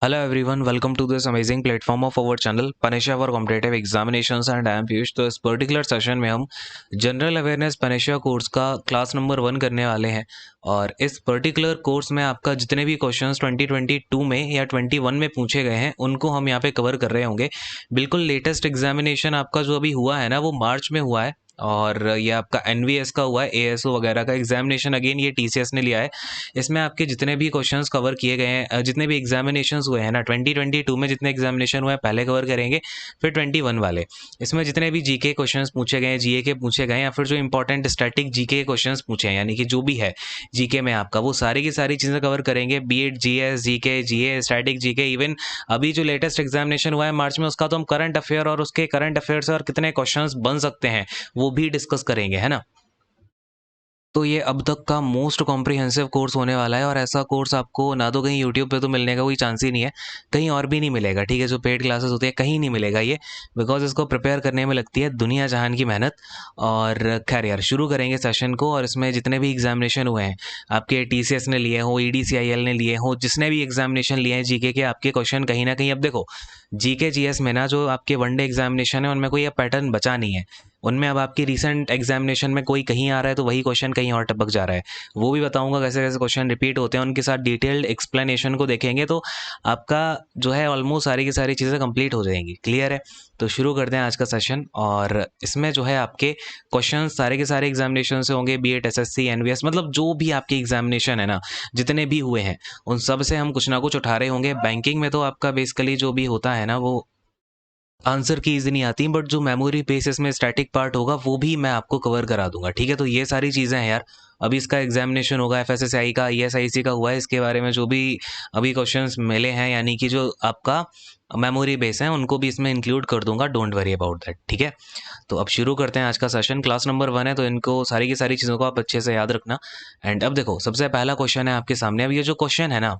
Hello everyone, welcome to this amazing platform of our channel Panisha for Competitive Examinations and I am Piyush। तो इस particular session में हम general awareness panacea course का class number 1 करने वाले हैं। और इस पर्टिकुलर कोर्स में आपका जितने भी क्वेश्चंस 2022 में या 21 में पूछे गए हैं उनको हम यहाँ पे कवर कर रहे होंगे। बिल्कुल लेटेस्ट एग्जामिनेशन आपका जो अभी हुआ है ना वो मार्च में हुआ है और ये आपका एनवीएस का हुआ है, एएसओ वगैरह का एग्जामिनेशन अगेन ये टीसीएस ने लिया है। इसमें आपके जितने भी क्वेश्चंस कवर किए गए हैं, जितने भी एग्जामिनेशंस हुए हैं ना 2022 में जितने एग्जामिनेशन हुए हैं पहले कवर करेंगे, फिर 21 वाले। इसमें जितने भी जीके क्वेश्चंस पूछे गए हैं, जीए के पूछे गए हैं या फिर जो इंपॉर्टेंट स्टैटिक जीके क्वेश्चंस पूछे हैं, यानी कि जो भी है जीके में आपका, वो सारी की सारी चीज़ें कवर करेंगे। बीएड जीएस जीके जीए स्टैटिक जीके, इवन अभी जो लेटेस्ट एग्जामिनेशन हुआ है मार्च में उसका तो हम करंट अफेयर और उसके करंट अफेयर से और कितने क्वेश्चंस बन सकते हैं वो भी डिस्कस करेंगे, है ना। तो ये अब तक का मोस्ट कॉम्प्रिहेंसिव कोर्स होने वाला है और ऐसा कोर्स आपको ना तो कहीं यूट्यूब पे तो मिलने का कोई चांस ही नहीं है, कहीं और भी नहीं मिलेगा। ठीक है, जो पेड क्लासेस होती है कहीं नहीं मिलेगा ये, बिकॉज इसको प्रिपेयर करने में लगती है दुनिया जहान की मेहनत। और खैर यार, शुरू करेंगे सेशन को। और इसमें जितने भी एग्जामिनेशन हुए हैं आपके, टीसीएस ने लिए हो, ईडीसीआईएल ने लिए हो, जिसने भी एग्जामिनेशन लिए हैं जीके के, आपके क्वेश्चन कहीं ना कहीं, अब देखो जीके जीएस में ना जो आपके वनडे एग्जामिनेशन है उनमें कोई अब पैटर्न बचा नहीं है। उनमें अब आपकी रीसेंट एग्जामिनेशन में कोई कहीं आ रहा है तो वही क्वेश्चन कहीं और टपक जा रहा है। वो भी बताऊंगा कैसे कैसे क्वेश्चन रिपीट होते हैं, उनके साथ डिटेल्ड एक्सप्लेनेशन को देखेंगे तो आपका जो है ऑलमोस्ट सारी की सारी चीज़ें कंप्लीट हो जाएंगी। क्लियर है? तो शुरू करते हैं आज का सेशन। और इसमें जो है आपके क्वेश्चन सारे के सारे एग्जामिनेशन से होंगे, बीएड एसएससी एनवीएस, मतलब जो भी आपके एग्जामिनेशन है ना, जितने भी हुए हैं उन सब से हम कुछ ना कुछ उठा रहे होंगे। बैंकिंग में तो आपका बेसिकली जो भी होता है ना वो आंसर कीज नहीं आती, बट जो मेमोरी बेसिस में स्टैटिक पार्ट होगा वो भी मैं आपको कवर करा दूंगा। ठीक है, तो ये सारी चीज़ें हैं यार। अभी इसका एग्जामिनेशन होगा, एफएसएसआई का, ईएसआईसी का हुआ है, इसके बारे में जो भी अभी क्वेश्चंस मिले हैं, यानी कि जो आपका मेमोरी बेस है उनको भी इसमें इंक्लूड कर दूंगा। Don't worry about that. ठीक है, तो अब शुरू करते हैं आज का सेशन। क्लास नंबर 1 है तो इनको सारी की सारी चीज़ों को आप अच्छे से याद रखना। एंड अब देखो, सबसे पहला क्वेश्चन है आपके सामने। अब ये जो क्वेश्चन है ना,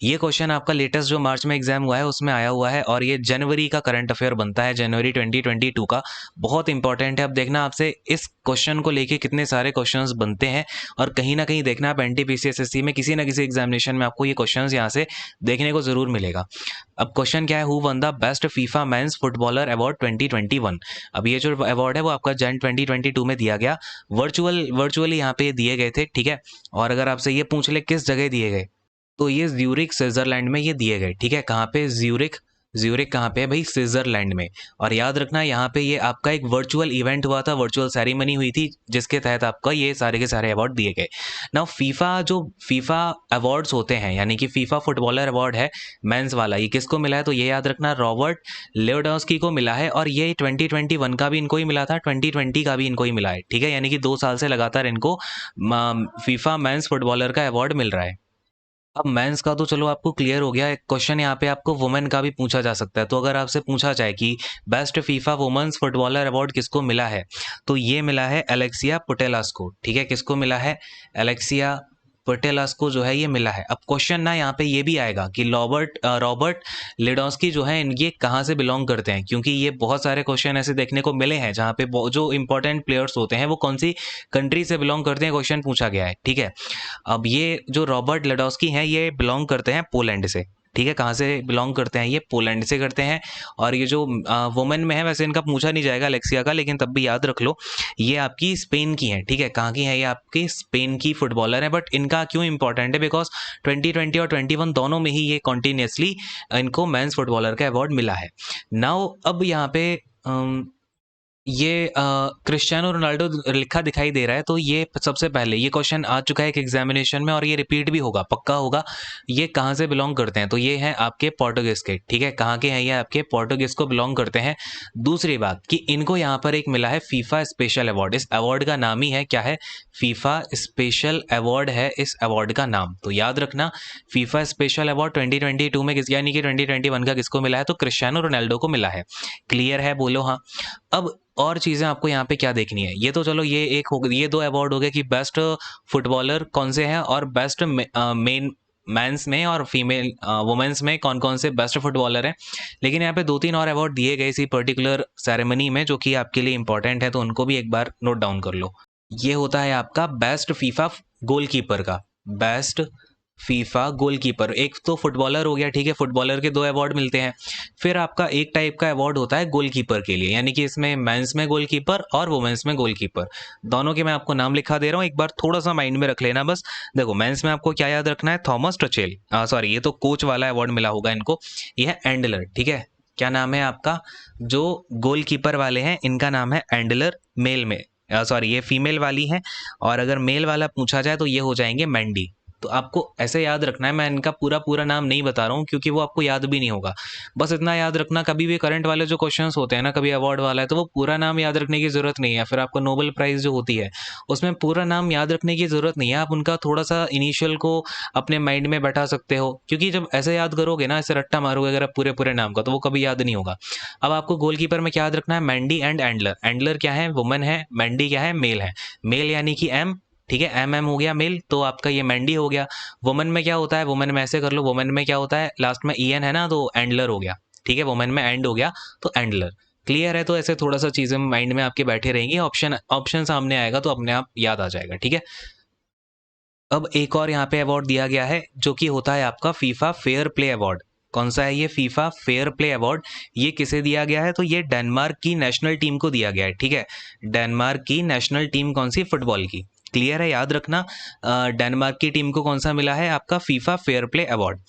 ये क्वेश्चन आपका लेटेस्ट जो मार्च में एग्जाम हुआ है उसमें आया हुआ है और ये जनवरी का करंट अफेयर बनता है, जनवरी 2022 का। बहुत इंपॉर्टेंट है। अब देखना आपसे इस क्वेश्चन को लेके कितने सारे क्वेश्चंस बनते हैं और कहीं ना कहीं देखना आप एनटीपीसी में किसी ना किसी एग्जामिनेशन में आपको ये क्वेश्चंस यहाँ से देखने को जरूर मिलेगा। अब क्वेश्चन क्या है, who one the best FIFA mains footballer award 2021। अब ये जो अवार्ड है वो आपका जन 2022 में दिया गया, वर्चुअली यहाँ पे दिए गए थे। ठीक है, और अगर आपसे ये पूछ ले किस जगह दिए गए, तो ये ज्यूरिख स्विट्जरलैंड में ये दिए गए। ठीक है, कहाँ पे? ज्यूरिख। ज्यूरिख कहाँ पे है भाई? स्विट्जरलैंड में। और याद रखना यहाँ पे ये आपका एक वर्चुअल इवेंट हुआ था, वर्चुअल सेरेमनी हुई थी जिसके तहत आपका ये सारे के सारे अवार्ड दिए गए। नाउ फीफा अवार्ड्स होते हैं, यानी कि फीफा फुटबॉलर अवार्ड है मेंस वाला, ये किसको मिला है? तो ये याद रखना रॉबर्ट लेवेंडोव्स्की को मिला है। और ये 2021 का भी इनको ही मिला था, 2020 का भी इनको ही मिला है। ठीक है, यानी कि 2 साल से लगातार इनको फीफा मेंस फुटबॉलर का अवार्ड मिल रहा है। अब मेंस का तो चलो आपको क्लियर हो गया। एक क्वेश्चन यहाँ पे आपको वुमेन का भी पूछा जा सकता है। तो अगर आपसे पूछा जाए कि best FIFA women's footballer award किसको मिला है, तो ये मिला है एलेक्सिया पुटेलास को। ठीक है, किसको मिला है? एलेक्सिया पुटेलास को जो है ये मिला है। अब क्वेश्चन ना यहाँ पे ये भी आएगा कि रॉबर्ट लेडोस्की जो है ये कहाँ से बिलोंग करते हैं, क्योंकि ये बहुत सारे क्वेश्चन ऐसे देखने को मिले हैं जहाँ पे जो इंपॉर्टेंट प्लेयर्स होते हैं वो कौन सी कंट्री से बिलोंग करते हैं, क्वेश्चन पूछा गया है। ठीक है, अब ये जो रॉबर्ट लेडोस्की हैं ये बिलोंग करते हैं पोलैंड से। ठीक है, कहाँ से बिलोंग करते हैं? ये पोलैंड से करते हैं। और ये जो वुमेन में है, वैसे इनका पूछा नहीं जाएगा अलेक्सिया का, लेकिन तब भी याद रख लो ये आपकी स्पेन की है। ठीक है, कहाँ की है? ये आपकी स्पेन की फुटबॉलर है। बट इनका क्यों इंपॉर्टेंट है? बिकॉज 2020 और 21 दोनों में ही ये कॉन्टिन्यूसली इनको मेंस फुटबॉलर का अवार्ड मिला है। नाउ अब यहाँ पे ये क्रिस्टियानो रोनाल्डो लिखा दिखाई दे रहा है, तो ये सबसे पहले ये क्वेश्चन आ चुका है एक एग्जामिनेशन में और ये रिपीट भी होगा, पक्का होगा। ये कहाँ से बिलोंग करते हैं? तो ये हैं आपके पोर्टुगीज के। ठीक है, कहाँ के हैं ये? आपके पोर्टुगीज को बिलोंग करते हैं। दूसरी बात कि इनको यहाँ पर एक मिला है फीफा स्पेशल अवार्ड। इस अवार्ड का नाम ही है क्या है? फीफा स्पेशल अवार्ड है इस अवार्ड का नाम। तो याद रखना, फीफा स्पेशल अवार्ड 2022 में यानी कि 2021 का किसको मिला है? तो क्रिस्टियानो रोनाल्डो को मिला है। क्लियर है? बोलो हाँ। अब और चीज़ें आपको यहाँ पे क्या देखनी है, ये तो चलो ये एक हो, ये 2 अवार्ड हो गए कि बेस्ट फुटबॉलर कौन से हैं और बेस्ट मेन मेंस में और फीमेल वुमेन्स में कौन कौन से बेस्ट फुटबॉलर हैं। लेकिन यहाँ पे 2-3 और अवार्ड दिए गए इसी पर्टिकुलर सेरेमनी में जो कि आपके लिए इंपॉर्टेंट है, तो उनको भी एक बार नोट डाउन कर लो। ये होता है आपका बेस्ट फीफा गोलकीपर का, बेस्ट फीफा गोलकीपर, एक तो फुटबॉलर हो गया, ठीक है, फुटबॉलर के 2 अवार्ड मिलते हैं। फिर आपका एक टाइप का अवार्ड होता है गोलकीपर के लिए, यानी कि इसमें मेंस में गोलकीपर और वुमेन्स में गोलकीपर, दोनों के मैं आपको नाम लिखा दे रहा हूँ, एक बार थोड़ा-सा माइंड में रख लेना बस। देखो मेंस में आपको क्या याद रखना है, थॉमस टचेल, सॉरी ये तो कोच वाला अवार्ड मिला होगा इनको, ये है एंडलर, ठीक है। क्या नाम है आपका, जो गोलकीपर वाले हैं इनका नाम है एंडलर, मेल में, सॉरी ये फीमेल वाली हैं, और अगर मेल वाला पूछा जाए तो ये हो जाएंगे मैंडी। तो आपको ऐसे याद रखना है, मैं इनका पूरा पूरा नाम नहीं बता रहा हूँ क्योंकि वो आपको याद भी नहीं होगा। बस इतना याद रखना, कभी भी करंट वाले जो क्वेश्चंस होते हैं ना, कभी अवार्ड वाला है तो वो पूरा नाम याद रखने की ज़रूरत नहीं है। फिर आपको नोबेल प्राइज़ जो होती है उसमें पूरा नाम याद रखने की ज़रूरत नहीं है, आप उनका थोड़ा-सा इनिशियल को अपने माइंड में बैठा सकते हो, क्योंकि जब ऐसे याद करोगे ना, ऐसे रट्टा मारोगे अगर आप पूरे-पूरे नाम का, तो वो कभी याद नहीं होगा। अब आपको गोलकीपर में क्या याद रखना है, मैंडी एंड एंडलर। एंडलर क्या है, वुमन है, मैंडी क्या है, मेल है। मेल यानी कि एम, ठीक है, एम एम हो गया मेल, तो आपका ये मैंडी हो गया। वुमन में क्या होता है, वुमन में ऐसे कर लो, वुमन में क्या होता है, लास्ट में ई एन है ना, तो एंडलर हो गया, ठीक है, वुमन में एंड हो गया तो एंडलर। क्लियर है, तो ऐसे थोड़ा सा चीजें माइंड में आपके बैठे रहेंगी, ऑप्शन ऑप्शन सामने आएगा तो अपने आप याद आ जाएगा, ठीक है। अब एक और यहाँ पे अवार्ड दिया गया है जो कि होता है आपका फीफा फेयर प्ले अवार्ड। कौन सा है ये फीफा फेयर प्ले अवार्ड, ये किसे दिया गया है, तो ये डेनमार्क की नेशनल टीम को दिया गया है, ठीक है। डेनमार्क की नेशनल टीम कौन सी, फुटबॉल की। क्लियर है, याद रखना, डेनमार्क की टीम को कौन सा मिला है आपका फीफा फेयर प्ले अवार्ड।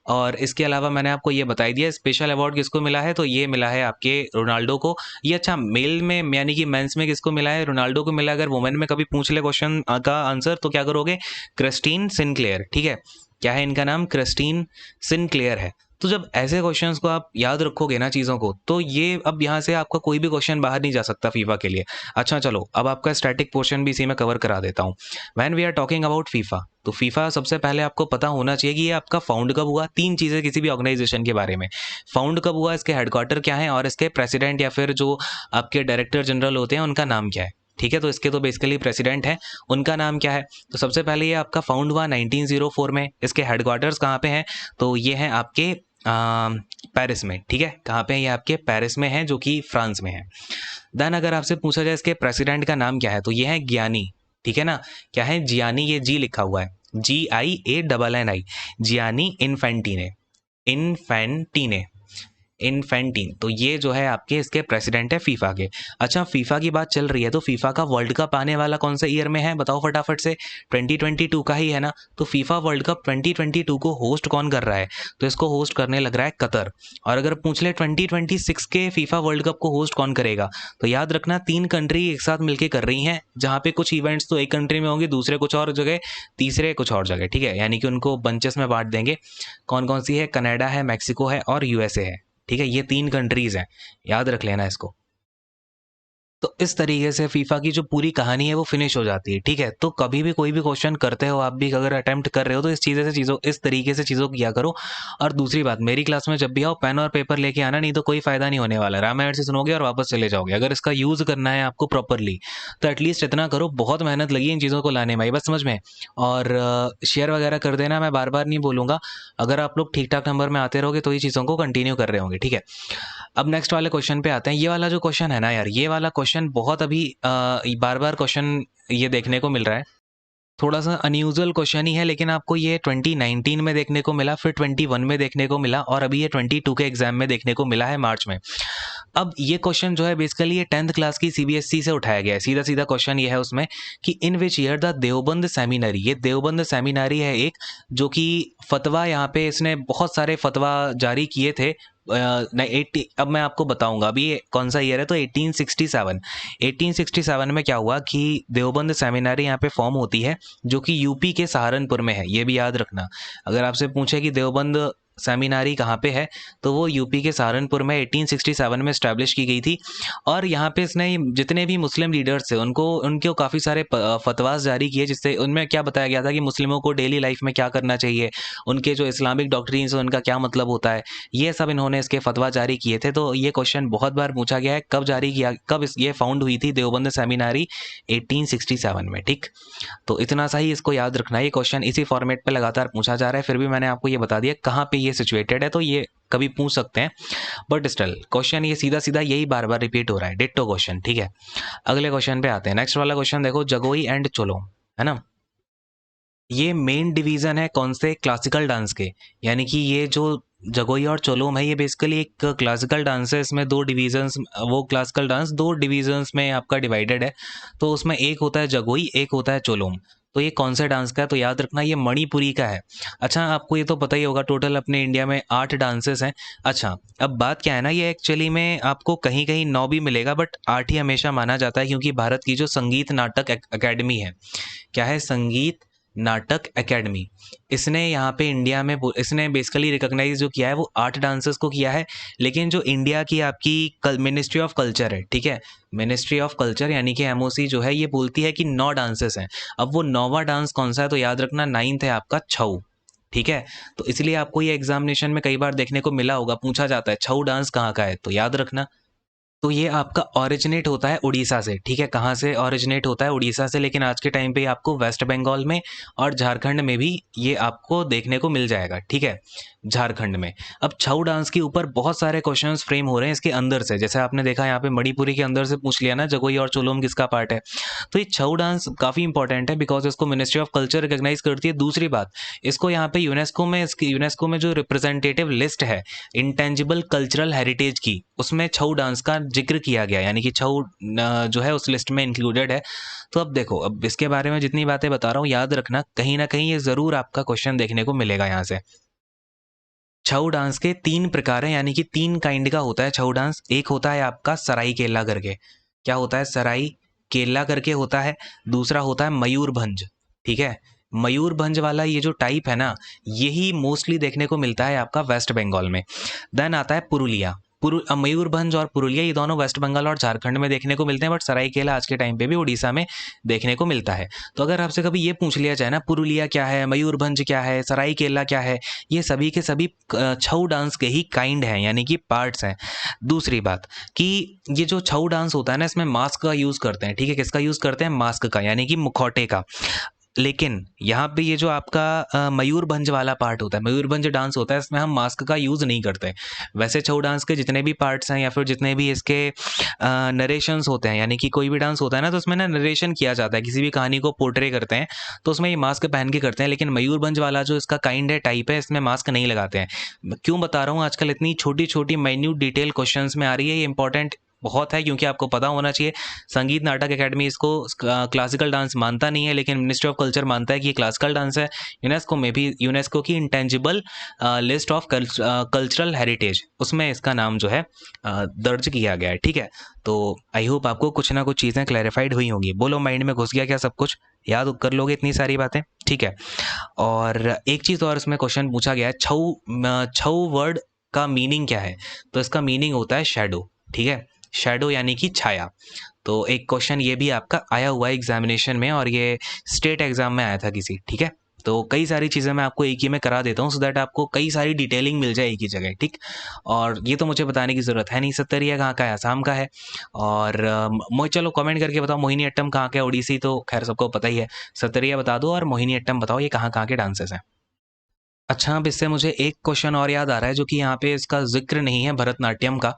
और इसके अलावा मैंने आपको ये बताई दिया स्पेशल अवार्ड किसको मिला है, तो ये मिला है आपके रोनाल्डो को। ये अच्छा मेल में यानी कि मेंस में किसको मिला है, रोनाल्डो को मिला। अगर वुमेन में कभी पूछ ले क्वेश्चन का आंसर तो क्या करोगे, क्रिस्टीन सिनक्लेयर, ठीक है। क्या है इनका नाम, क्रिस्टीन सिनक्लेयर है। तो जब ऐसे क्वेश्चंस को आप याद रखोगे ना चीज़ों को, तो ये अब यहाँ से आपका कोई भी क्वेश्चन बाहर नहीं जा सकता फीफा के लिए। अच्छा चलो, अब आपका स्टैटिक पोर्शन भी इसी में कवर करा देता हूँ। When we are talking about FIFA, तो फीफा सबसे पहले आपको पता होना चाहिए कि ये आपका फाउंड कब हुआ। तीन चीज़ें किसी भी ऑर्गेनाइजेशन के बारे में, फाउंड कब हुआ, इसके हेडक्वार्टर क्या है, और इसके प्रेसिडेंट या फिर जो आपके डायरेक्टर जनरल होते हैं उनका नाम क्या है, ठीक है। तो इसके तो बेसिकली प्रेसिडेंट है, उनका नाम क्या है। तो सबसे पहले ये आपका फाउंड हुआ 1904 में। इसके हेडक्वार्टर्स कहाँ पे हैं, तो ये हैं आपके पेरिस में, ठीक है। कहाँ पे है ये आपके पेरिस में है, जो कि फ्रांस में है। देन अगर आपसे पूछा जाए इसके प्रेसिडेंट का नाम क्या है, तो ये है ज्ञानी, ठीक है ना। क्या है, जियानी, ये जी लिखा हुआ है, GIANNI, जियानी इन्फेंटीने, इन्फेंटीने, इन्फेंटीन। तो ये जो है आपके इसके प्रेसिडेंट है फीफा के। अच्छा, फीफा की बात चल रही है तो फीफा का वर्ल्ड कप आने वाला कौन से ईयर में है, बताओ फटाफट से। 2022 का ही है ना। तो फीफा वर्ल्ड कप 2022 को होस्ट कौन कर रहा है, तो इसको होस्ट करने लग रहा है कतर। और अगर पूछ ले 2026 के फीफा वर्ल्ड कप को होस्ट कौन करेगा, तो याद रखना 3 कंट्री एक साथ मिलकर कर रही हैं, जहाँ पे कुछ इवेंट्स तो एक कंट्री में होंगे, दूसरे कुछ और जगह, तीसरे कुछ और जगह, ठीक है। यानी कि उनको बंचेस में बांट देंगे। कौन कौन सी है, कनाडा है, मैक्सिको है और यूएसए है, ठीक है। ये 3 कंट्रीज हैं, याद रख लेना इसको। तो इस तरीके से फीफा की जो पूरी कहानी है वो फिनिश हो जाती है, ठीक है। तो कभी भी कोई भी क्वेश्चन करते हो आप भी, अगर अटेम्प्ट कर रहे हो तो इस तरीके से चीज़ों को किया करो। और दूसरी बात, मेरी क्लास में जब भी आओ पेन और पेपर लेके आना, नहीं तो कोई फायदा नहीं होने वाला। रामायण से सुनोगे और वापस चले जाओगे। अगर इसका यूज़ करना है आपको प्रॉपरली तो एटलीस्ट इतना करो, बहुत मेहनत लगी इन चीज़ों को लाने में, बस समझ में। और शेयर वगैरह कर देना, मैं बार बार नहीं बोलूँगा। अगर आप लोग ठीक ठाक नंबर में आते रहोगे तो ये चीज़ों को कंटिन्यू कर रहे होंगे, ठीक है। अब नेक्स्ट वाले क्वेश्चन पे आते हैं। ये वाला जो क्वेश्चन है ना यार, ये वाला क्वेश्चन बहुत अभी बार बार क्वेश्चन ये देखने को मिल रहा है। थोड़ा सा अनयूजुअल क्वेश्चन ही है, लेकिन आपको ये 2019 में देखने को मिला, फिर 21 में देखने को मिला, और अभी ये 22 के एग्जाम में देखने को मिला है मार्च में। अब ये क्वेश्चन जो है बेसिकली ये 10th क्लास की सीबीएसई से उठाया गया है। सीधा सीधा क्वेश्चन ये है उसमें कि in which year the Deoband seminary, ये देवबंद सेमिनरी है एक, जो कि फतवा, यहाँ पे इसने बहुत सारे फतवा जारी किए थे। नहीं 80, अब मैं आपको बताऊंगा अभी ये कौन सा ईयर है। तो 1867 में क्या हुआ कि देवबंद सेमिनरी यहाँ पे फॉर्म होती है, जो कि यूपी के सहारनपुर में है, ये भी याद रखना। अगर आपसे पूछे कि देवबंद सेमिनारी कहाँ पे है, तो वो यूपी के सहारनपुर में 1867 में इस्टेब्लिश की गई थी। और यहाँ पे इसने जितने भी मुस्लिम लीडर्स थे उनको काफ़ी सारे फतवास जारी किए, जिससे उनमें क्या बताया गया था कि मुस्लिमों को डेली लाइफ में क्या करना चाहिए, उनके जो इस्लामिक डॉक्ट्रिन्स है उनका क्या मतलब होता है, ये सब इन्होंने इसके फतवा जारी किए थे। तो ये क्वेश्चन बहुत बार पूछा गया है, कब जारी किया, कब ये फाउंड हुई थी देवबंद सेमिनारी, 1867 में, ठीक। तो इतना सा ही इसको याद रखना है। ये क्वेश्चन इसी फॉर्मेट पे लगातार पूछा जा रहा है, फिर भी मैंने आपको ये बता दिया कहाँ पे ये सिचुएटेड है, तो ये कभी पूछ सकते हैं। बट स्टिल क्वेश्चन ये सीधा सीधा यही बार बार रिपीट हो रहा है, डिट्टो क्वेश्चन, ठीक है। अगले क्वेश्चन पे आते हैं। नेक्स्ट वाला क्वेश्चन देखो, जगोई एंड चोलो, है ना। ये मेन डिवीज़न है कौन से क्लासिकल डांस के, यानी कि ये जो जगोई और चोलोम है ये बेसिकली एक क्लासिकल डांस है। इसमें दो डिवीजन्स, वो क्लासिकल डांस दो डिवीजन्स में आपका डिवाइडेड है। तो उसमें एक होता है जगोई, एक होता है चोलोम। तो ये कौन से डांस का है, तो याद रखना ये मणिपुरी का है। अच्छा, आपको ये तो पता ही होगा टोटल अपने इंडिया में 8 डांसेस हैं। अच्छा, अब बात क्या है ना, ये एक्चुअली में आपको कहीं कहीं 9 भी मिलेगा, बट 8 ही हमेशा माना जाता है, क्योंकि भारत की जो संगीत नाटक अकेडमी है, क्या है, संगीत नाटक एकेडमी, इसने यहाँ पे इंडिया में इसने बेसिकली रिकॉग्नाइज जो किया है वो 8 डांसर्स को किया है। लेकिन जो इंडिया की आपकी मिनिस्ट्री ऑफ कल्चर है, ठीक है, मिनिस्ट्री ऑफ कल्चर यानी कि एमओसी जो है ये बोलती है कि 9 डांसेस हैं। अब वो 9वां डांस कौन सा है, तो याद रखना 9th है आपका छऊ। ठीक है, तो इसलिए आपको ये एग्जामिनेशन में कई बार देखने को मिला होगा, पूछा जाता है छऊ डांस कहाँ का है, तो याद रखना। तो ये आपका ओरिजिनेट होता है उड़ीसा से, ठीक है, कहाँ से ओरिजिनेट होता है, उड़ीसा से। लेकिन आज के टाइम पे आपको वेस्ट बंगाल में और झारखंड में भी ये आपको देखने को मिल जाएगा, ठीक है, झारखंड में। अब छऊ डांस के ऊपर बहुत सारे क्वेश्चंस फ्रेम हो रहे हैं इसके अंदर से, जैसे आपने देखा यहाँ पे मणिपुरी के अंदर से पूछ लिया ना, जगोई और चोलोम किसका पार्ट है। तो ये छऊ डांस काफ़ी इंपॉर्टेंट है बिकॉज इसको मिनिस्ट्री ऑफ कल्चर रिकॉग्नाइज करती है। दूसरी बात, इसको यहाँ पे यूनेस्को में, इसकी यूनेस्को में जो रिप्रेजेंटेटिव लिस्ट है इंटेंजिबल कल्चरल हेरिटेज की, उसमें छऊ डांस का जिक्र किया गया, यानी कि छऊ जो है उस लिस्ट में इंक्लूडेड है। तो अब देखो, अब इसके बारे में जितनी बातें बता रहा हूँ याद रखना, कहीं ना कहीं ये ज़रूर आपका क्वेश्चन देखने को मिलेगा यहाँ से। छऊ डांस के 3 प्रकार हैं, यानी कि 3 काइंड का होता है छऊ डांस। एक होता है आपका सराई केला करके, क्या होता है, सराई केला करके होता है। दूसरा होता है मयूरभंज, ठीक है, मयूरभंज वाला ये जो टाइप है ना, यही मोस्टली देखने को मिलता है आपका वेस्ट बंगाल में। देन आता है पुरुलिया। मयूरभंज और पुरुलिया ये दोनों वेस्ट बंगाल और झारखंड में देखने को मिलते हैं, बट सरायकेला आज के टाइम पे भी उड़ीसा में देखने को मिलता है। तो अगर आपसे कभी ये पूछ लिया जाए ना, पुरुलिया क्या है, मयूरभंज क्या है, सरायकेला क्या है, ये सभी के सभी छऊ डांस के ही काइंड हैं, यानी कि पार्ट्स हैं। दूसरी बात कि ये जो छऊ डांस होता है ना, इसमें मास्क का यूज़ करते हैं, ठीक है, किसका यूज़ करते हैं, मास्क का, यानी कि मुखौटे का। लेकिन यहाँ पे ये जो आपका मयूरभंज वाला पार्ट होता है, मयूरभंज डांस होता है, इसमें हम मास्क का यूज़ नहीं करते। वैसे छऊ डांस के जितने भी पार्ट्स हैं या फिर जितने भी इसके नरेशंस होते हैं, यानी कि कोई भी डांस होता है ना, तो उसमें ना नरेशन किया जाता है, किसी भी कहानी को पोर्ट्रे करते हैं, तो उसमें ये मास्क पहन के करते हैं। लेकिन मयूरभंज वाला जो इसका काइंड है, टाइप है, इसमें मास्क नहीं लगाते हैं। क्यों बता रहा हूँ, आजकल इतनी छोटी छोटी माइन्यूट डिटेल क्वेश्चन में आ रही है, ये इंपॉर्टेंट बहुत है, क्योंकि आपको पता होना चाहिए संगीत नाटक एकेडमी इसको क्लासिकल डांस मानता नहीं है, लेकिन मिनिस्ट्री ऑफ कल्चर मानता है कि ये क्लासिकल डांस है। यूनेस्को में भी, यूनेस्को की intangible list of cultural heritage, उसमें इसका नाम जो है दर्ज किया गया है, ठीक है। तो आई होप आपको कुछ ना कुछ चीज़ें क्लैरिफाइड हुई होंगी। बोलो, माइंड में घुस गया क्या सब कुछ, याद कर लोगे इतनी सारी बातें, ठीक है। और एक चीज़ और इसमें क्वेश्चन पूछा गया है, छऊ वर्ड का मीनिंग क्या है, तो इसका मीनिंग होता है शेडो, ठीक है, शेडो यानी कि छाया। तो एक क्वेश्चन ये भी आपका आया हुआ है एग्जामिनेशन में, और ये स्टेट एग्जाम में आया था किसी, ठीक है। तो कई सारी चीज़ें मैं आपको एक ही में करा देता हूँ, सो दैट आपको कई सारी डिटेलिंग मिल जाए एक ही जगह, ठीक। और ये तो मुझे बताने की ज़रूरत है नहीं, सत्तरिया कहाँ का है, आसाम का है। और चलो कमेंट करके बताओ मोहिनी अट्टम कहाँ का है, ओडिसी तो खैर सबको पता ही है, सत्तरिया बता दो, और मोहिनी अट्टम बताओ ये कहाँ कहाँ के डांसेस हैं। अच्छा, अब इससे मुझे एक क्वेश्चन और याद आ रहा है, जो कि यहाँ पे इसका जिक्र नहीं है, भरतनाट्यम का।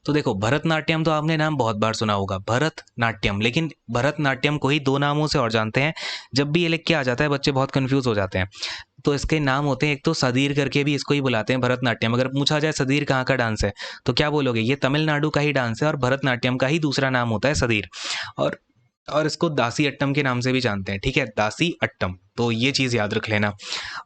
तो देखो, भरतनाट्यम तो आपने नाम बहुत बार सुना होगा, भरतनाट्यम, लेकिन भरतनाट्यम को ही 2 नामों से और जानते हैं। जब भी ये लिख के आ जाता है बच्चे बहुत कंफ्यूज हो जाते हैं। तो इसके नाम होते हैं, एक तो सदीर करके भी इसको ही बुलाते हैं भरतनाट्यम। अगर पूछा जाए सदीर कहाँ का डांस है, तो क्या बोलोगे, ये तमिलनाडु का ही डांस है, और भरतनाट्यम का ही दूसरा नाम होता है सदीर। और इसको दासी अट्टम के नाम से भी जानते हैं, ठीक है, दासी अट्टम। तो ये चीज़ याद रख लेना।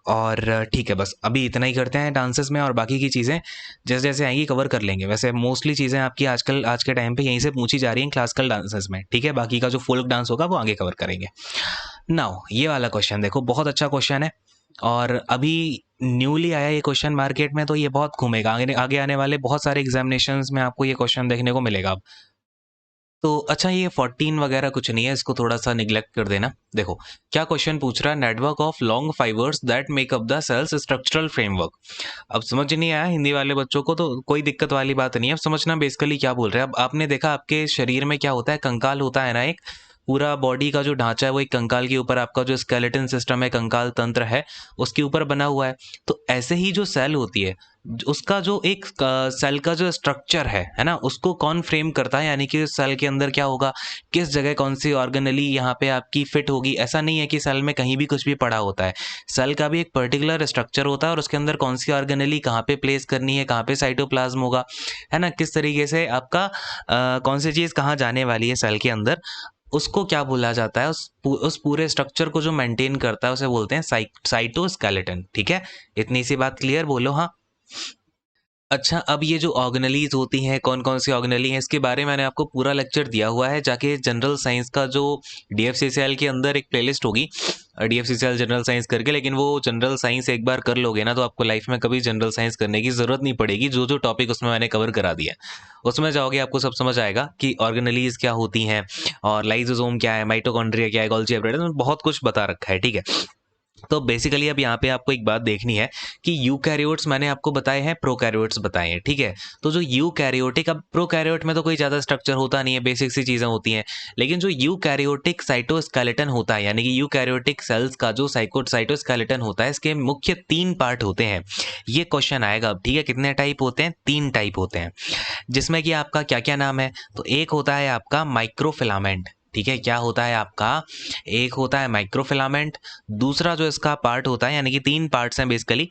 और ठीक है, बस अभी इतना ही करते हैं डांसेस में, और बाकी की चीज़ें जैसे जैसे आएंगी कवर कर लेंगे। वैसे मोस्टली चीज़ें आपकी आजकल आज के टाइम पे यहीं से पूछी जा रही हैं क्लासिकल डांसेस में, ठीक है। बाकी का जो फोल्क डांस होगा वो आगे कवर करेंगे। नाउ ये वाला क्वेश्चन देखो, बहुत अच्छा क्वेश्चन है, और अभी न्यूली आया ये क्वेश्चन मार्केट में, तो ये बहुत घूमेगा, आगे आने वाले बहुत सारे एग्जामिनेशंस में आपको ये क्वेश्चन देखने को मिलेगा अब। तो अच्छा, ये 14 वगैरह कुछ नहीं है, इसको थोड़ा सा निग्लेक्ट कर देना। देखो क्या क्वेश्चन पूछ रहा है, network of long fibres that make up the cell's structural framework. अब समझ नहीं आया हिंदी वाले बच्चों को, तो कोई दिक्कत वाली बात नहीं है, अब समझना बेसिकली क्या बोल रहे हैं। अब आपने देखा आपके शरीर में क्या होता है, कंकाल होता है ना एक, पूरा बॉडी का जो ढांचा है वो एक कंकाल के ऊपर, आपका जो स्केलेटन सिस्टम है, कंकाल तंत्र है, उसके ऊपर बना हुआ है। तो ऐसे ही जो सेल होती है, उसका जो एक सेल का जो स्ट्रक्चर है ना, उसको कौन फ्रेम करता है, यानी कि सेल के अंदर क्या होगा, किस जगह कौन सी ऑर्गेनली यहाँ पे आपकी फिट होगी। ऐसा नहीं है कि सेल में कहीं भी कुछ भी पड़ा होता है। सेल का भी एक पर्टिकुलर स्ट्रक्चर होता है और उसके अंदर कौन सी ऑर्गेनली कहाँ पे प्लेस करनी है, कहाँ पे साइटोप्लाज्म होगा, है ना, किस तरीके से आपका कौन सी चीज़ कहाँ जाने वाली है सेल के अंदर, उसको क्या बोला जाता है, उस पूरे स्ट्रक्चर को जो मेंटेन करता है उसे बोलते हैं साइटोस्केलेटन। ठीक है, इतनी सी बात क्लियर, बोलो हाँ। अच्छा, अब ये जो ऑर्गेनलीज होती हैं, कौन कौन सी ऑर्गेनली हैं, इसके बारे में मैंने आपको पूरा लेक्चर दिया हुआ है, जाके जनरल साइंस का जो डीएफसीसीएल के अंदर एक प्लेलिस्ट होगी, डीएफसीसीएल जनरल साइंस करके, लेकिन वो जनरल साइंस एक बार कर लोगे ना तो आपको लाइफ में कभी जनरल साइंस करने की जरूरत नहीं पड़ेगी। जो जो टॉपिक उसमें मैंने कवर करा दिया उसमें जाओगे आपको सब समझ आएगा कि ऑर्गेनलीज क्या होती हैं और लाइसोसोम क्या है, माइटोकॉन्ड्रिया क्या है, गोल्गी एपरेटस, बहुत कुछ बता रखा है। ठीक है, तो बेसिकली अब यहाँ पे आपको एक बात देखनी है कि यूकैरियोट्स मैंने आपको बताए हैं, प्रोकैरियोट्स बताए हैं। ठीक है, तो जो यूकैरियोटिक, अब प्रोकैरियोट में तो कोई ज़्यादा स्ट्रक्चर होता नहीं है, बेसिक सी चीज़ें होती हैं, लेकिन जो यूकैरियोटिक साइटोस्केलेटन होता है, यानी कि यूकैरियोटिक सेल्स का जो साइटोस्केलेटन होता है, इसके मुख्य 3 पार्ट होते हैं। ये क्वेश्चन आएगा अब। ठीक है, कितने टाइप होते हैं? 3 टाइप होते हैं, जिसमें कि आपका क्या क्या नाम है। तो एक होता है आपका माइक्रोफिलामेंट। ठीक है, क्या होता है आपका? एक होता है माइक्रोफिलामेंट। दूसरा जो इसका पार्ट होता है, यानी कि 3 पार्ट्स हैं बेसिकली,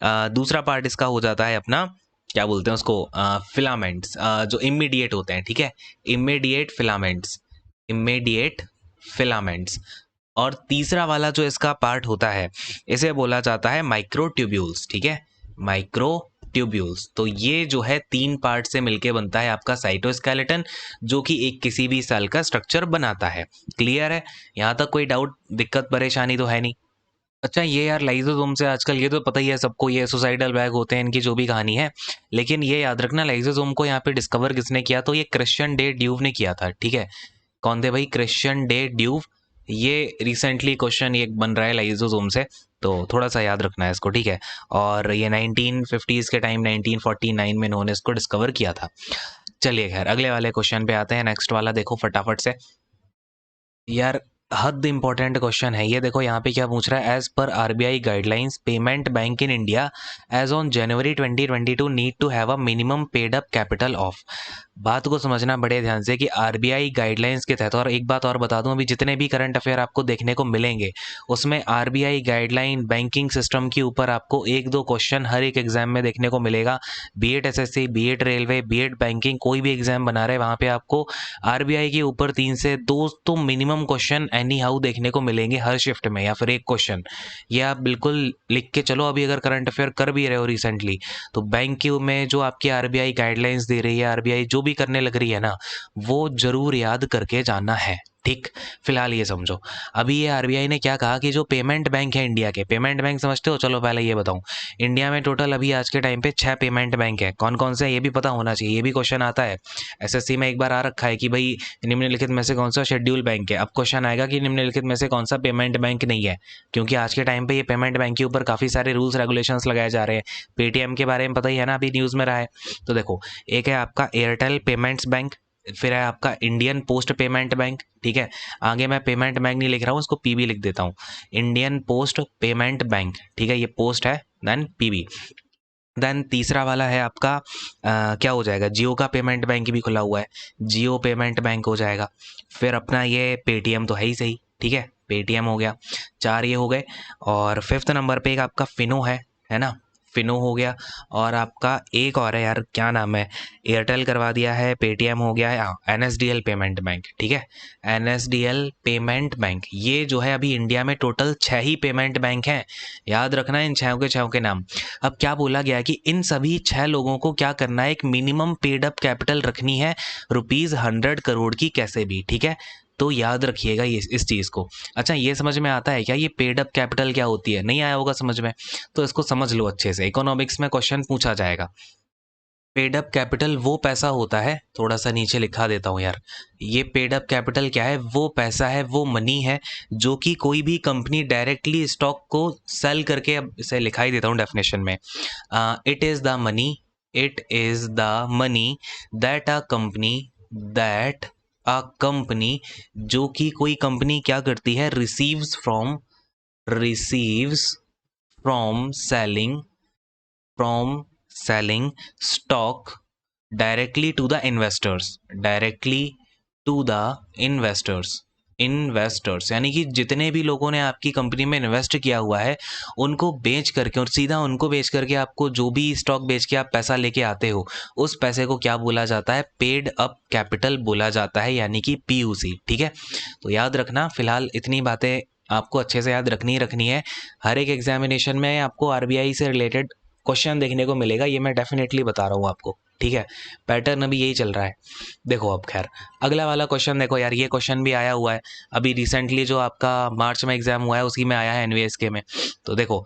दूसरा पार्ट इसका हो जाता है अपना, क्या बोलते हैं उसको, फिलामेंट्स, जो इमीडिएट होते हैं। ठीक है, इमीडिएट फिलामेंट्स, इमीडिएट फिलामेंट्स। और तीसरा वाला जो इसका पार्ट होता है, इसे बोला जाता है माइक्रोट्यूब्यूल्स। ठीक है, माइक्रोट्यूब्यूल्स। तो ये जो है 3 पार्ट से मिलके बनता है आपका साइटोस्केलेटन, जो कि एक किसी भी सेल का स्ट्रक्चर बनाता है। क्लियर है? यहाँ तक कोई डाउट, दिक्कत, परेशानी तो है नहीं? अच्छा, ये यार लाइसोसोम से आजकल ये तो पता ही है सबको, ये सुसाइडल बैग होते हैं, इनकी जो भी कहानी है, लेकिन ये याद रखना लाइसोसोम को यहाँ पे डिस्कवर किसने किया, तो ये क्रिश्चियन डे ड्यूव ने किया था। ठीक है, कौन थे भाई? Christian de Duve. ये रिसेंटली क्वेश्चन ये बन रहा है लाइसोसोम से, तो थोड़ा सा याद रखना है इसको। ठीक है, और ये 1950s के टाइम 1949 में इन्होंने इसको डिस्कवर किया था। चलिए खैर, अगले वाले क्वेश्चन पे आते हैं। नेक्स्ट वाला देखो फटाफट से यार, हद इंपॉर्टेंट क्वेश्चन है ये। देखो यहाँ पे क्या पूछ रहा है, एज पर RBI guidelines payment bank in India as on January 2022 need to have a minimum paid up capital of. बात को समझना बड़े ध्यान से कि आरबीआई गाइडलाइंस के तहत, और एक बात और बता दूं, अभी जितने भी करंट अफेयर आपको देखने को मिलेंगे उसमें आरबीआई गाइडलाइन बैंकिंग सिस्टम के ऊपर आपको 1-2 क्वेश्चन हर एक एग्जाम में देखने को मिलेगा। B Ed SSC, B Ed railway, B Ed banking, कोई भी एग्जाम बना रहे वहाँ पे आपको आरबीआई के ऊपर 3 से 2 तो मिनिमम क्वेश्चन एनी हाउ देखने को मिलेंगे हर शिफ्ट में, या फिर एक क्वेश्चन। ये आप बिल्कुल लिख के चलो। अभी अगर करंट अफेयर कर भी रहे हो रिसेंटली, तो बैंक के में जो आपकी आरबीआई गाइडलाइंस दे रही है, आरबीआई जो भी करने लग रही है ना, वो जरूर याद करके जाना है। ठीक, फिलहाल ये समझो, अभी ये आरबीआई ने क्या कहा कि जो पेमेंट बैंक है इंडिया के, पेमेंट बैंक समझते हो? चलो पहले ये बताऊं, इंडिया में टोटल अभी आज के टाइम पे 6 पेमेंट बैंक है। कौन कौन से, ये भी पता होना चाहिए, ये भी क्वेश्चन आता है एसएससी में। एक बार आ रखा है कि भाई निम्नलिखित में से कौन सा शेड्यूल बैंक है। अब क्वेश्चन आएगा कि निम्नलिखित में से कौन सा पेमेंट बैंक नहीं है, क्योंकि आज के टाइम पे ये पेमेंट बैंक के ऊपर काफ़ी सारे रूल्स रेगुलेशंस लगाए जा रहे हैं। पेटीएम के बारे में पता ही है ना, अभी न्यूज़ में रहा है। तो देखो, एक है आपका एयरटेल पेमेंट्स बैंक, फिर है आपका इंडियन पोस्ट पेमेंट बैंक। ठीक है, आगे मैं पेमेंट बैंक नहीं लिख रहा हूँ, इसको पीबी लिख देता हूँ, इंडियन पोस्ट पेमेंट बैंक। ठीक है, ये पोस्ट है, देन पीबी। देन तीसरा वाला है आपका क्या हो जाएगा, जियो का पेमेंट बैंक भी खुला हुआ है, जियो पेमेंट बैंक हो जाएगा। फिर अपना ये पेटीएम तो है ही सही। ठीक है, पेटीएम हो गया, 4 ये हो गए। और 5th नंबर पे एक आपका फिनो है ना, फिनो हो गया। और आपका एक और है यार, क्या नाम है, एयरटेल करवा दिया है, पेटीएम हो गया है, एनएसडीएल पेमेंट बैंक। ठीक है, एनएसडीएल पेमेंट बैंक, ये जो है अभी इंडिया में टोटल 6 ही पेमेंट बैंक हैं। याद रखना इन 6 के नाम। अब क्या बोला गया कि इन सभी 6 लोगों को क्या करना है, एक मिनिमम पेड अप कैपिटल रखनी है ₹100 करोड़ की, कैसे भी। ठीक है, तो याद रखिएगा ये इस चीज़ को। अच्छा, ये समझ में आता है क्या, ये पेड अप कैपिटल क्या होती है? नहीं आया होगा समझ में, तो इसको समझ लो अच्छे से, इकोनॉमिक्स में क्वेश्चन पूछा जाएगा। पेड अप कैपिटल वो पैसा होता है, थोड़ा सा नीचे लिखा देता हूँ यार, ये पेड अप कैपिटल क्या है, वो पैसा है, वो मनी है जो कि कोई भी कंपनी डायरेक्टली स्टॉक को सेल करके, अब इसे लिखा ही देता हूँ डेफिनेशन में, it is the money, it is the money that a company, that a company, जो कि कोई कंपनी क्या करती है, receives from selling stock directly to the investors, यानी कि जितने भी लोगों ने आपकी कंपनी में इन्वेस्ट किया हुआ है उनको बेच करके, और सीधा उनको बेच करके आपको जो भी स्टॉक बेच के आप पैसा लेके आते हो, उस पैसे को क्या बोला जाता है, पेड अप कैपिटल बोला जाता है, यानी कि पीयूसी। ठीक है, तो याद रखना, फिलहाल इतनी बातें आपको अच्छे से याद रखनी है। हर एक एग्जामिनेशन में आपको आरबीआई से रिलेटेड क्वेश्चन देखने को मिलेगा, ये मैं डेफिनेटली बता रहा हूँ आपको। ठीक है, पैटर्न अभी यही चल रहा है। देखो अब खैर अगला वाला क्वेश्चन देखो यार, ये क्वेश्चन भी आया हुआ है अभी रिसेंटली, जो आपका मार्च में एग्जाम हुआ है उसी में आया है एनवीएसके में। तो देखो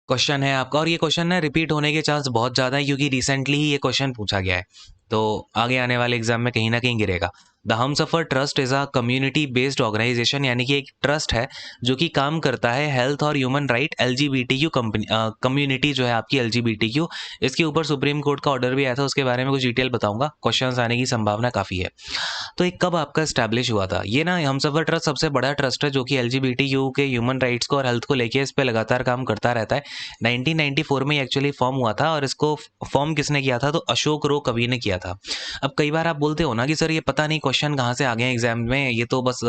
क्वेश्चन है आपका, और ये क्वेश्चन ना रिपीट होने के चांस बहुत ज़्यादा है क्योंकि रिसेंटली ही ये क्वेश्चन पूछा गया है, तो आगे आने वाले एग्जाम में कहीं ना कहीं गिरेगा। The Humsafar trust is a community based organisation, यानी कि एक ट्रस्ट है जो कि काम करता है हेल्थ और ह्यूमन राइट एलजीबीटीक्यू कम्युनिटी जो है आपकी एलजीबीटीक्यू। इसके ऊपर सुप्रीम कोर्ट का ऑर्डर भी आया था, उसके बारे में कुछ डिटेल बताऊंगा, क्वेश्चंस आने की संभावना काफ़ी है। तो ये कब आपका स्टैब्लिश हुआ था, ये ना हमसफर ट्रस्ट सबसे बड़ा ट्रस्ट है जो कि एलजीबीटीक्यू के ह्यूमन राइट्स को और हेल्थ को लेके इस पे लगातार काम करता रहता है। 1994 में एक्चुअली फॉर्म हुआ था, और इसको फॉर्म किसने किया था, तो अशोक रो कवि ने किया था। अब कई बार आप बोलते हो ना कि सर ये पता नहीं क्वेश्चन कहाँ से आ गए एग्जाम में, ये तो बस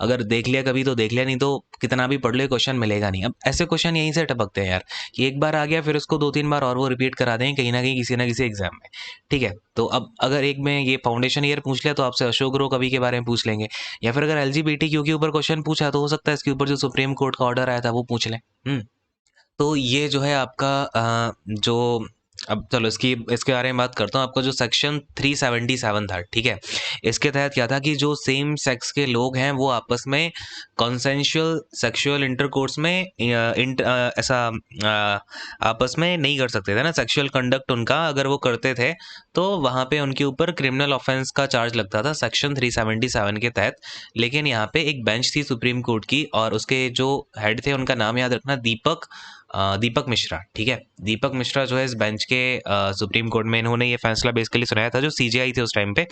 अगर देख लिया कभी तो देख लिया, नहीं तो कितना भी पढ़ लो क्वेश्चन मिलेगा नहीं। अब ऐसे क्वेश्चन यहीं से टपकते हैं यार, कि एक बार आ गया फिर उसको 2-3 बार और वो रिपीट करा दें कहीं ना कहीं किसी ना किसी एग्जाम में। ठीक है, तो अब अगर एक में ये फाउंडेशन ईयर पूछ लिया तो आपसे अशोक रो कवि के बारे में पूछ लेंगे, या फिर अगर एलजीबीटीक्यू के ऊपर क्वेश्चन पूछा तो हो सकता है इसके ऊपर जो सुप्रीम कोर्ट का ऑर्डर आया था वो पूछ लें। तो ये जो है आपका जो, अब चलो इसके बारे में बात करता हूँ। आपका जो सेक्शन 377 था, ठीक है, इसके तहत क्या था कि जो सेम सेक्स के लोग हैं वो आपस में कॉन्सेंशुअल सेक्सुअल इंटरकोर्स में ऐसा आपस में नहीं कर सकते थे ना, सेक्सुअल कंडक्ट उनका अगर वो करते थे तो वहाँ पे उनके ऊपर क्रिमिनल ऑफेंस का चार्ज लगता था सेक्शन 377 के तहत। लेकिन यहाँ पे एक बेंच थी सुप्रीम कोर्ट की, और उसके जो हेड थे उनका नाम याद रखना, दीपक मिश्रा। ठीक है, दीपक मिश्रा जो है इस बेंच के सुप्रीम कोर्ट में इन्होंने ये फैसला बेसिकली सुनाया था। जो सीजेआई थे उस टाइम पे,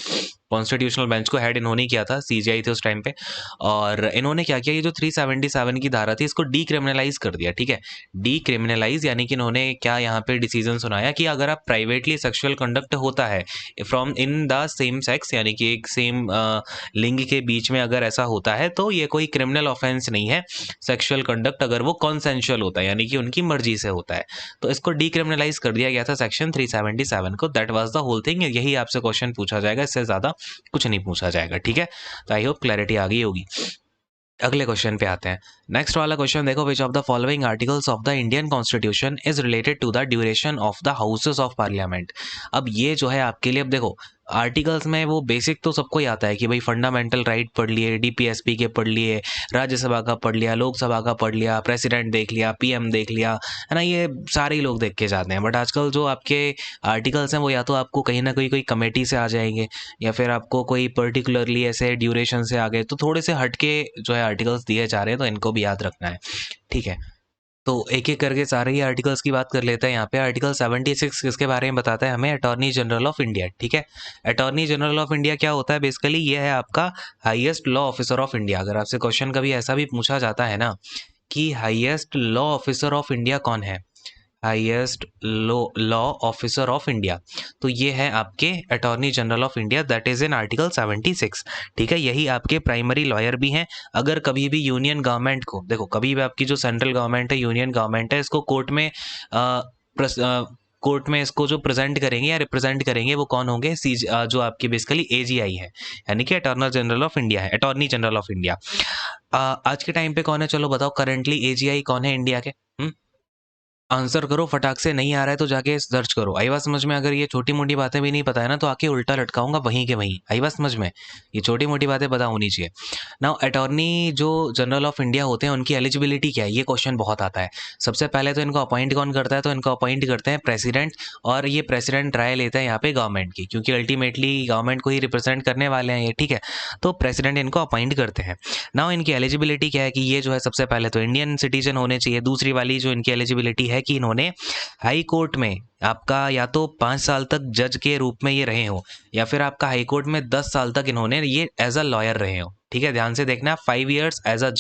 कॉन्स्टिट्यूशनल बेंच को हेड इन्होंने किया था, सीजेआई थे उस टाइम पे। और इन्होंने क्या किया, ये जो 377 की धारा थी इसको डीक्रिमिनलाइज कर दिया। ठीक है, डीक्रिमिनलाइज यानी कि इन्होंने क्या यहाँ पे डिसीजन सुनाया कि अगर आप प्राइवेटली सेक्सुअल कंडक्ट होता है from in the same sex, यानी कि एक सेम लिंग के बीच में अगर ऐसा होता है तो ये कोई क्रिमिनल ऑफेंस नहीं है सेक्सुअल कंडक्ट, अगर वो कॉन्सेंशुअल होता है यानी कि उनकी मर्जी से होता है। तो इसको डीक्रिमिनलाइज कर दिया गया था सेक्शन 377 को। That was the whole thing. यही आपसे क्वेश्चन पूछा जाएगा, इससे ज्यादा कुछ नहीं पूछा जाएगा। ठीक है, तो आई होप क्लैरिटी आ गई होगी। अगले क्वेश्चन पे आते हैं। नेक्स्ट वाला क्वेश्चन देखो, which of the following articles of the Indian constitution is related to the duration of the houses of parliament. अब ये जो है आपके लिए, अब देखो आर्टिकल्स में वो बेसिक तो सबको ही आता है कि भाई फंडामेंटल राइट पढ़ लिए, डीपीएसपी के पढ़ लिए, राज्यसभा का पढ़ लिया, लोकसभा का पढ़ लिया, प्रेसिडेंट देख लिया, पीएम देख लिया, है ना, ये सारे ही लोग देख के जाते हैं। बट आजकल जो आपके आर्टिकल्स हैं वो या तो आपको कहीं ना कहीं कोई कमेटी से आ जाएंगे, या फिर आपको कोई पर्टिकुलरली ऐसे ड्यूरेशन से आ गए, तो थोड़े से हटके जो है आर्टिकल्स दिए जा रहे हैं, तो इनको भी याद रखना है। ठीक है, तो एक एक करके सारे ही आर्टिकल्स की बात कर लेते हैं। यहाँ पे आर्टिकल 76 किसके बारे में बताता है हमें, अटॉर्नी जनरल ऑफ इंडिया। ठीक है, अटॉर्नी जनरल ऑफ इंडिया क्या होता है बेसिकली, ये है आपका highest law officer of India. अगर आपसे क्वेश्चन कभी ऐसा भी पूछा जाता है ना कि highest law officer of India कौन है, highest law officer of India, तो ये है आपके attorney general of India, that is in article 76। ठीक है, यही आपके प्राइमरी लॉयर भी हैं। अगर कभी भी यूनियन गवर्नमेंट को, देखो कभी भी आपकी जो सेंट्रल गवर्नमेंट है, यूनियन गवर्नमेंट है, इसको कोर्ट में इसको जो प्रेजेंट करेंगे या रिप्रेजेंट करेंगे वो कौन होंगे, जो आपकी बेसिकली एजीआई है, यानी कि अटॉर्नी जनरल ऑफ इंडिया है, अटॉर्नी जनरल ऑफ इंडिया। आज के टाइम पे कौन है, चलो बताओ करंटली एजीआई कौन है इंडिया के। आंसर करो फटाक से, नहीं आ रहा है तो जाके सर्च करो। आई बात समझ में, अगर ये छोटी मोटी बातें भी नहीं पता है ना तो आके उल्टा लटकाऊंगा वहीं के वहीं। आई बात समझ में, ये छोटी मोटी बातें पता होनी चाहिए। नाउ अटॉर्नी जो जनरल ऑफ इंडिया होते हैं उनकी एलिजिबिलिटी क्या है, ये क्वेश्चन बहुत आता है। सबसे पहले तो इनको अपॉइंट कौन करता है, तो इनको अपॉइंट करते हैं प्रेसिडेंट, और ये प्रेसिडेंट राय लेता है यहाँ पे गवर्नमेंट की, क्योंकि अल्टीमेटली गवर्नमेंट को ही रिप्रेजेंट करने वाले हैं ये। ठीक है, तो प्रेसिडेंट इनको अपॉइंट करते हैं। नाउ इनकी एलिजिबिलिटी क्या है कि ये जो है सबसे पहले तो इंडियन सिटीजन होने चाहिए। दूसरी वाली जो इनकी एलिजिबिलिटी है है कि इन्होंने हाई कोर्ट में आपका या तो 5 साल तक जज के रूप में ये रहे हो, या फिर आपका हाई कोर्ट में 10 साल तक इन्होंने ये एज अ लॉयर रहे हो। ठीक है, ध्यान से देखना, 5 ईयर्स एज अ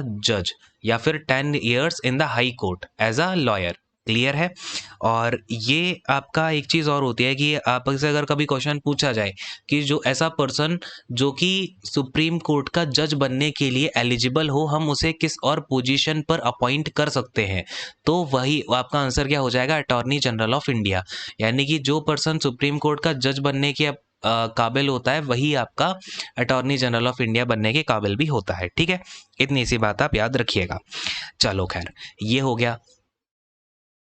जज, या फिर 10 years in the high court as a lawyer. Clear है? और ये आपका एक चीज़ और होती है कि आपसे अगर कभी क्वेश्चन पूछा जाए कि जो ऐसा पर्सन जो कि सुप्रीम कोर्ट का जज बनने के लिए एलिजिबल हो, हम उसे किस और पोजीशन पर अपॉइंट कर सकते हैं, तो वही आपका आंसर क्या हो जाएगा, अटॉर्नी जनरल ऑफ इंडिया। यानी कि जो पर्सन सुप्रीम कोर्ट का जज बनने के काबिल होता है, वही आपका अटॉर्नी जनरल ऑफ इंडिया बनने के काबिल भी होता है। ठीक है, इतनी सी बात आप याद रखिएगा। चलो खैर, ये हो गया।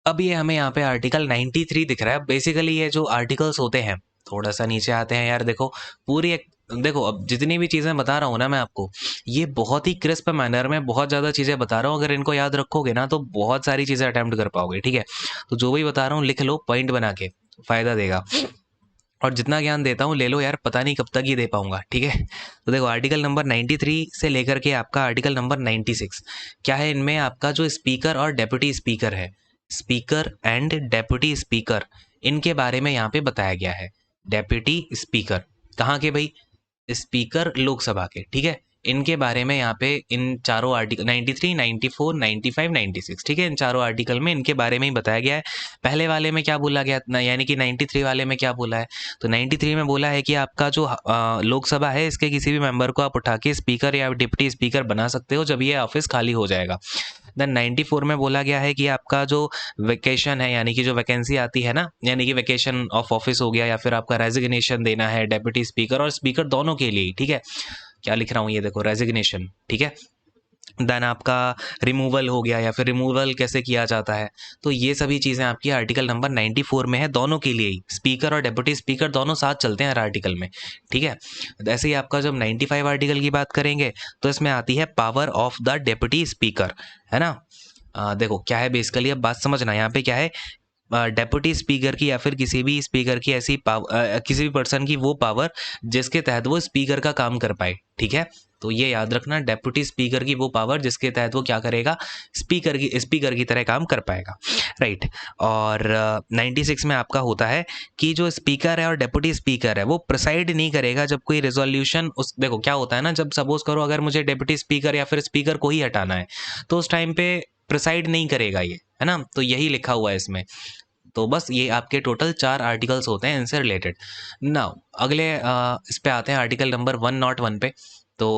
अब ये हमें यहाँ पे आर्टिकल 93 दिख रहा है। बेसिकली ये जो आर्टिकल्स होते हैं, थोड़ा सा नीचे आते हैं यार, देखो पूरी एक, देखो अब जितनी भी चीज़ें बता रहा हूँ ना मैं आपको, ये बहुत ही क्रिस्प मैनर में बहुत ज़्यादा चीज़ें बता रहा हूँ। अगर इनको याद रखोगे ना तो बहुत सारी चीज़ें अटेम्प्ट कर पाओगे। ठीक है, तो जो भी बता रहा हूँ लिख लो पॉइंट बना के, फ़ायदा देगा। और जितना ज्ञान देता हूँ ले लो यार, पता नहीं कब तक ही दे पाऊंगा। ठीक है, तो देखो आर्टिकल नंबर 93 से लेकर के आपका आर्टिकल नंबर 96 क्या है, इनमें आपका जो स्पीकर और डेप्यूटी स्पीकर है, स्पीकर एंड डेप्यूटी स्पीकर, इनके बारे में यहाँ पे बताया गया है। डेप्यूटी स्पीकर कहाँ के भाई, स्पीकर लोकसभा के। ठीक है, इनके बारे में यहाँ पे इन चारों आर्टिकल 93, 94, 95, 96, ठीक है, इन चारों आर्टिकल में इनके बारे में ही बताया गया है। पहले वाले में क्या बोला गया ना, यानी कि 93 वाले में क्या बोला है, तो 93 में बोला है कि आपका जो लोकसभा है, इसके किसी भी मेंबर को आप उठा के स्पीकर या डिप्टी स्पीकर बना सकते हो जब ये ऑफिस खाली हो जाएगा। देन 94 में बोला गया है कि आपका जो वेकेशन है, यानी कि जो वैकेंसी आती है ना, यानी कि वेकेशन ऑफ ऑफिस हो गया, या फिर आपका रेजिग्नेशन देना है डेप्यूटी स्पीकर और स्पीकर दोनों के लिए। ठीक है, क्या लिख रहा हूँ ये देखो, रेजिग्नेशन। ठीक है, देन आपका रिमूवल हो गया, या फिर रिमूवल कैसे किया जाता है, तो ये सभी चीज़ें आपकी आर्टिकल नंबर 94 में है, दोनों के लिए ही, स्पीकर और डेप्यूटी स्पीकर दोनों साथ चलते हैं हर आर्टिकल में। ठीक है, ऐसे ही आपका जब 95 आर्टिकल की बात करेंगे तो इसमें आती है power of the deputy speaker, है ना। देखो क्या है बेसिकली, अब बात समझना, यहाँ पे क्या है, डेप्यूटी स्पीकर की या फिर किसी भी स्पीकर की ऐसी किसी भी पर्सन की वो पावर जिसके तहत वो स्पीकर का काम कर पाए। ठीक है, तो ये याद रखना, डेप्यूटी स्पीकर की वो पावर जिसके तहत वो क्या करेगा, स्पीकर की तरह काम कर पाएगा। राइट, और 96 में आपका होता है कि जो स्पीकर है और डेप्यूटी स्पीकर है वो प्रिसाइड नहीं करेगा जब कोई रेजोल्यूशन, उस देखो क्या होता है ना, जब सपोज करो अगर मुझे डेप्यूटी स्पीकर या फिर स्पीकर को ही हटाना है तो उस टाइम पे प्रिसाइड नहीं करेगा ये, है ना, तो यही लिखा हुआ है इसमें। तो बस ये आपके टोटल 4 आर्टिकल्स होते हैं इनसे रिलेटेड। नाउ अगले इस पे आते हैं आर्टिकल नंबर 101 पे। तो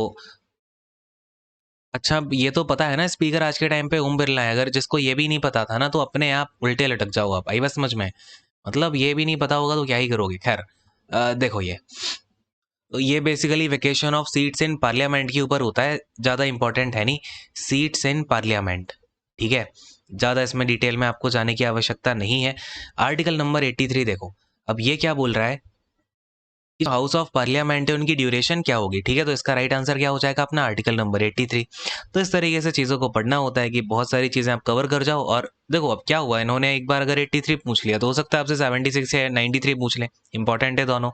अच्छा, ये तो पता है ना स्पीकर आज के टाइम पे ओम बिरला है, अगर जिसको ये भी नहीं पता था ना तो अपने आप उल्टे लटक जाओ आप, आई बात समझ में, मतलब ये भी नहीं पता होगा तो क्या ही करोगे। खैर देखो ये, तो ये basically vacation of seats in parliament के ऊपर होता है, ज़्यादा इंपॉर्टेंट है नहीं, सीट्स इन पार्लियामेंट। ठीक है, ज़्यादा इसमें डिटेल में आपको जाने की आवश्यकता नहीं है। आर्टिकल नंबर 83 देखो, अब ये क्या बोल रहा है कि हाउस ऑफ पार्लियामेंट है उनकी ड्यूरेशन क्या होगी। ठीक है, तो इसका राइट आंसर क्या हो जाएगा अपना आर्टिकल नंबर 83। तो इस तरीके से चीज़ों को पढ़ना होता है कि बहुत सारी चीज़ें आप कवर कर जाओ। और देखो अब क्या हुआ, इन्होंने एक बार अगर 83 पूछ लिया तो हो सकता है आपसे 76 या 93 पूछ लें, इंपॉर्टेंट है दोनों।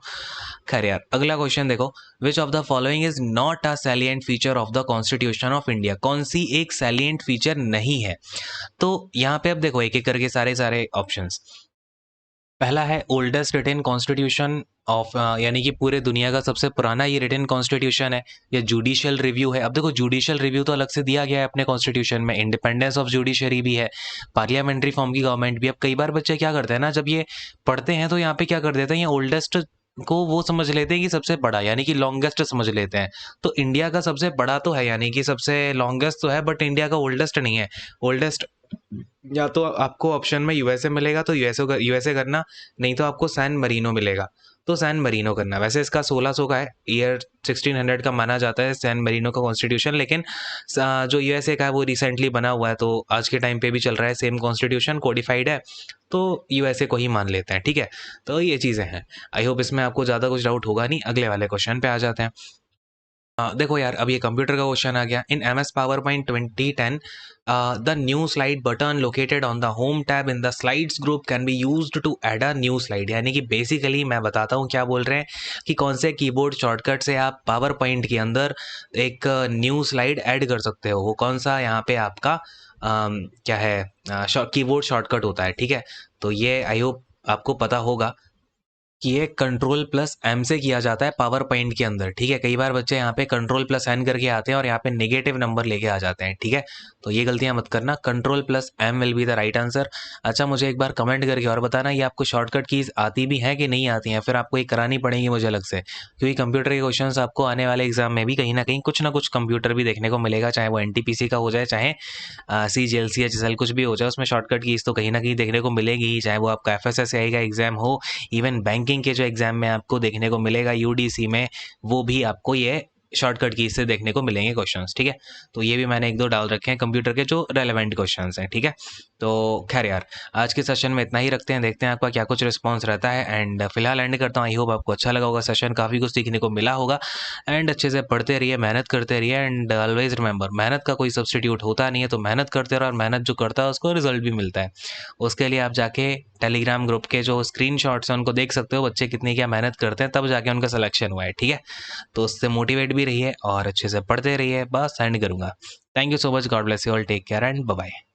खैर यार, अगला क्वेश्चन देखो, which of the following is not a salient feature of the constitution of India, कौन सी एक सैलिएंट फीचर नहीं है। तो यहाँ पे अब देखो एक एक करके सारे सारे ऑप्शंस। पहला है ओल्डेस्ट रिटेन कॉन्स्टिट्यूशन ऑफ, यानी कि पूरे दुनिया का सबसे पुराना ये रिटेन कॉन्स्टिट्यूशन है, या जुडिशियल रिव्यू है। अब देखो जुडिशियल रिव्यू तो अलग से दिया गया है अपने कॉन्स्टिट्यूशन में, इंडिपेंडेंस ऑफ जुडिशरी भी है, पार्लियामेंट्री फॉर्म की गवर्नमेंट भी। अब कई बार बच्चे क्या करते हैं ना, जब ये पढ़ते हैं तो यहाँ पे क्या कर देते हैं, ये ओल्डेस्ट को वो समझ लेते हैं कि सबसे बड़ा, यानी कि लॉन्गेस्ट समझ लेते हैं। तो इंडिया का सबसे बड़ा तो है, यानी कि सबसे लॉन्गेस्ट तो है, बट इंडिया का ओल्डेस्ट नहीं है। ओल्डेस्ट या तो आपको ऑप्शन में यूएसए मिलेगा तो यूएसए करना, नहीं तो आपको सैन मरीनो मिलेगा तो सैन मरीनो करना। वैसे इसका 1600 का है, ईयर 1600 का माना जाता है सैन मरीनो का कॉन्स्टिट्यूशन, लेकिन जो यूएसए का है वो रिसेंटली बना हुआ है, तो आज के टाइम पे भी चल रहा है सेम कॉन्स्टिट्यूशन, कोडिफाइड है, तो यूएसए को ही मान लेते हैं। ठीक है, तो ये चीज़ें हैं। आई होप इसमें आपको ज़्यादा कुछ डाउट होगा नहीं। अगले वाले क्वेश्चन पे आ जाते हैं। देखो यार, अब ये कंप्यूटर का क्वेश्चन आ गया। In MS PowerPoint 2010 the new slide button located on the home tab in the slides group can be used to add a new slide. यानी कि बेसिकली मैं बताता हूँ क्या बोल रहे हैं कि कौन से कीबोर्ड शॉर्टकट से आप पावर पॉइंट के अंदर एक न्यू स्लाइड ऐड कर सकते हो। वो कौन सा यहाँ पे आपका क्या है कीबोर्ड शॉर्टकट होता है, ठीक है। तो ये आई होप आपको पता होगा कि ये कंट्रोल प्लस एम से किया जाता है पावर पॉइंट के अंदर, ठीक है। कई बार बच्चे यहाँ पे कंट्रोल प्लस एन करके आते हैं और यहाँ पे नेगेटिव नंबर लेके आ जाते हैं, ठीक है। तो ये गलतियां मत करना, control plus M will be the right answer. अच्छा, मुझे एक बार कमेंट करके और बताना ये आपको शॉर्टकट कीज आती भी हैं कि नहीं आती हैं, फिर आपको ये करानी पड़ेगी मुझे अलग से, क्योंकि कंप्यूटर के क्वेश्चन आपको आने वाले एग्जाम में भी कहीं ना कुछ कंप्यूटर भी देखने को मिलेगा, चाहे वो NTPC का हो जाए, चाहे CGL HSL कुछ भी हो जाए, उसमें शॉर्टकट कीज तो कहीं ना कहीं देखने को मिलेगी ही, चाहे वो आपका FSSAI का एग्जाम हो, इवन बैंकिंग के जो एग्जाम में आपको देखने को मिलेगा UDC में, वो भी आपको ये शॉर्टकट की से देखने को मिलेंगे क्वेश्चंस, ठीक है। तो ये भी मैंने एक दो डाल रखे हैं कंप्यूटर के जो रेलेवेंट क्वेश्चंस हैं, ठीक है। तो खैर यार, आज के सेशन में इतना ही रखते हैं, देखते हैं आपका क्या कुछ रिस्पॉन्स रहता है। एंड फिलहाल एंड करता हूँ। आई होप आपको अच्छा लगा होगा सेशन, काफ़ी कुछ सीखने को मिला होगा। एंड अच्छे से पढ़ते रहिए, मेहनत करते रहिए, एंड ऑलवेज रिमेंबर, मेहनत का कोई सब्सटीट्यूट होता नहीं है। तो मेहनत करते रहो, और मेहनत जो करता है उसको रिजल्ट भी मिलता है। उसके लिए आप जाके टेलीग्राम ग्रुप के जो स्क्रीनशॉट्स हैं उनको देख सकते हो, बच्चे कितनी क्या मेहनत करते हैं, तब जाके उनका सिलेक्शन हुआ है, ठीक है। तो उससे मोटिवेट भी रहिए और अच्छे से पढ़ते रहिए। बस एंड करूँगा। Thank you so much, God bless you all, take care and bye bye.